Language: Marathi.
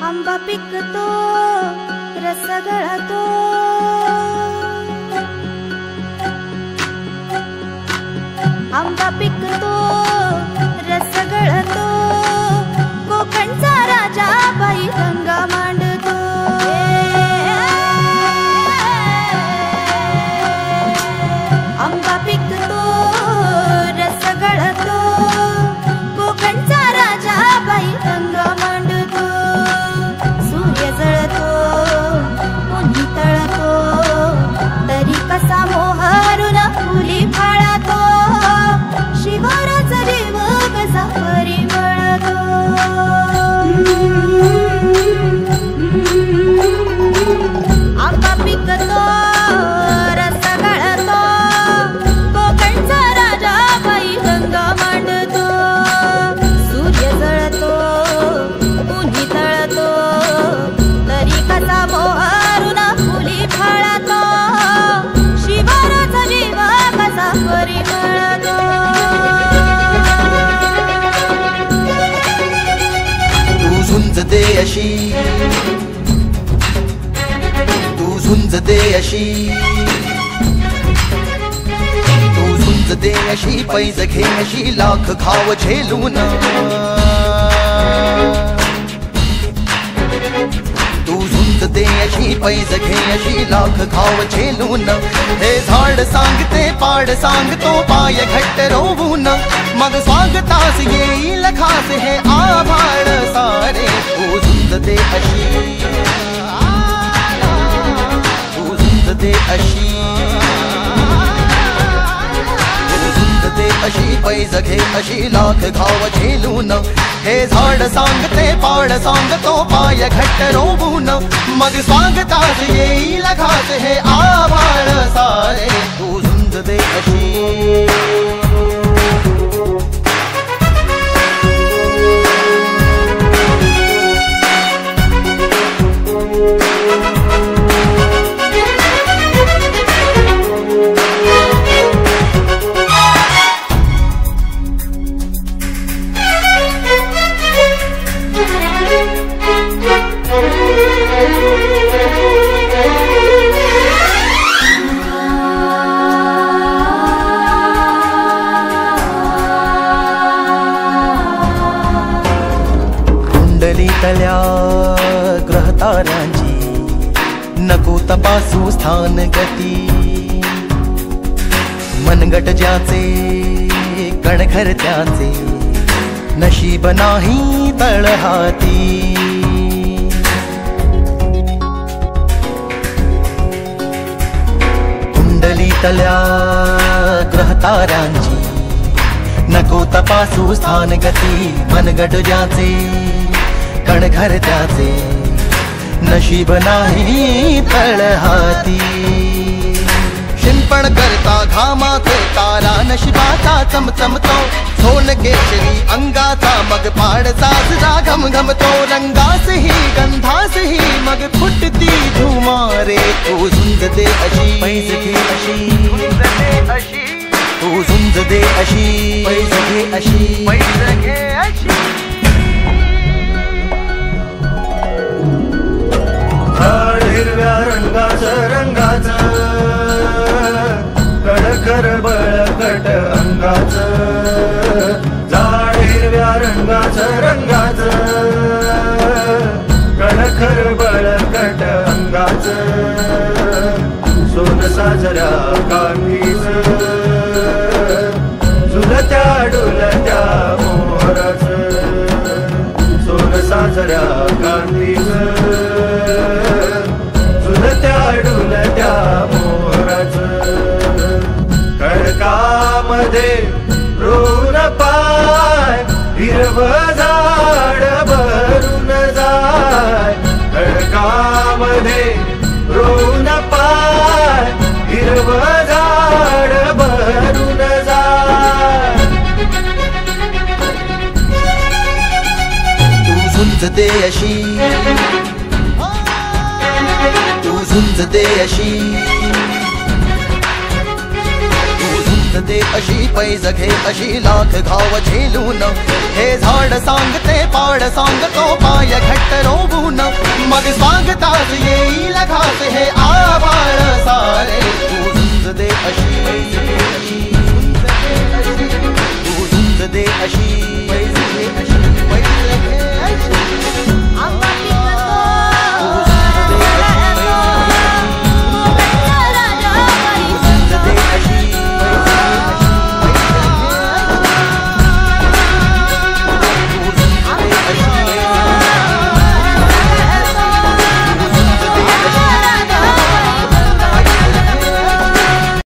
आंबा पिकतो रस गळतो, आंबा पिकतो रस गळतो, कोकणचा राजा बाई गंगा मांडतो। आंबा पिकतो रस गळतो, कोकणचा राजा बाई गंगा मांडतो। सूर्य जळतो पुन्ही तळतो, तरी कसा मोहरून फुली फाळतो, शिवाराचा देव कसा परिमळतो। आंबा पिकतो रस गळतो, कोकणचा राजा बाई गंगा मांडतो। सूर्य जळतो पुन्ही तळतो, तरी कसा मोहरून फुली फाळतो, शिवाराचा देव कसा परिमळतो। तू झुंज दे अशी, तू झुंज दे अशी, तू झुंज दे अशी, पैज घे अशी, लाख घाव झेलून। तू झुंज दे अशी, पैज घे अशी, लाख घाव झेलून। हे झाड सांगते पाड सांगतो, पाय घट्ट रोवून, मग स्वागतास येईल खास हे आभाळ सारे। तू झुंज दे अशी, तू झुंज दे अशी, तू झुंज दे अशी, पैज घे अशी, लाख घाव झेलून। हे झाड सांगते पाड सांगतो, पाय घट्ट रोवून, मग स्वागतास येईल खास हे आभाळ सारे। तू झुंज दे अशी। कुंडलीतल्या ग्रहताऱ्यांची नको तपासू स्थान गती, मनगट ज्याचे कणखर त्याचे, नशीब नाही तळहाती। कुंडलीतल्या ग्रहताऱ्यांची नको तपासू स्थान गती, मनगट ज्याचे कणखर त्याचे, नशीब नाही तळहाती। शिंपण करता घामाचे तारा नशिबाचा चमचमतो, सोन केशरी अंगाचा मग पाड साजरा घमघमतो, रंगासही गंधासही मग फुटती झुमारे। तू झुंज दे अशी, पैज घे अशी, तू झुंज दे अशी, पैज घे अशी, पैज घे अशी। झाड हिरव्या रंगाचं रंगाचं, कडखर बळकट अंगाचं, झाड हिरव्या रंगाचं रंगाचं, कडखर बळकट अंगाचं, सोन साजऱ्या काठीचं, झुलत्या डुलत्या मोराचं, सोन साजऱ्या काठीचं, झुलत्या डुलत्या मोराचं, खडकामध्ये रोन पाय, हिरवं झाड भरून जाय, खडकामध्ये रोन पाय, हिरवं झाड भरून जाय। तू झुंज दे अशी, तू झुंज दे अशी, तू झुंज दे अशी, पैज घे अशी, लाख घाव झेलून। हे झाड सांगते पाड सांगतो पाय घट्ट रोवून मग स्वागतास येईल घास हे आभाळ सारे तू झुंज दे अशी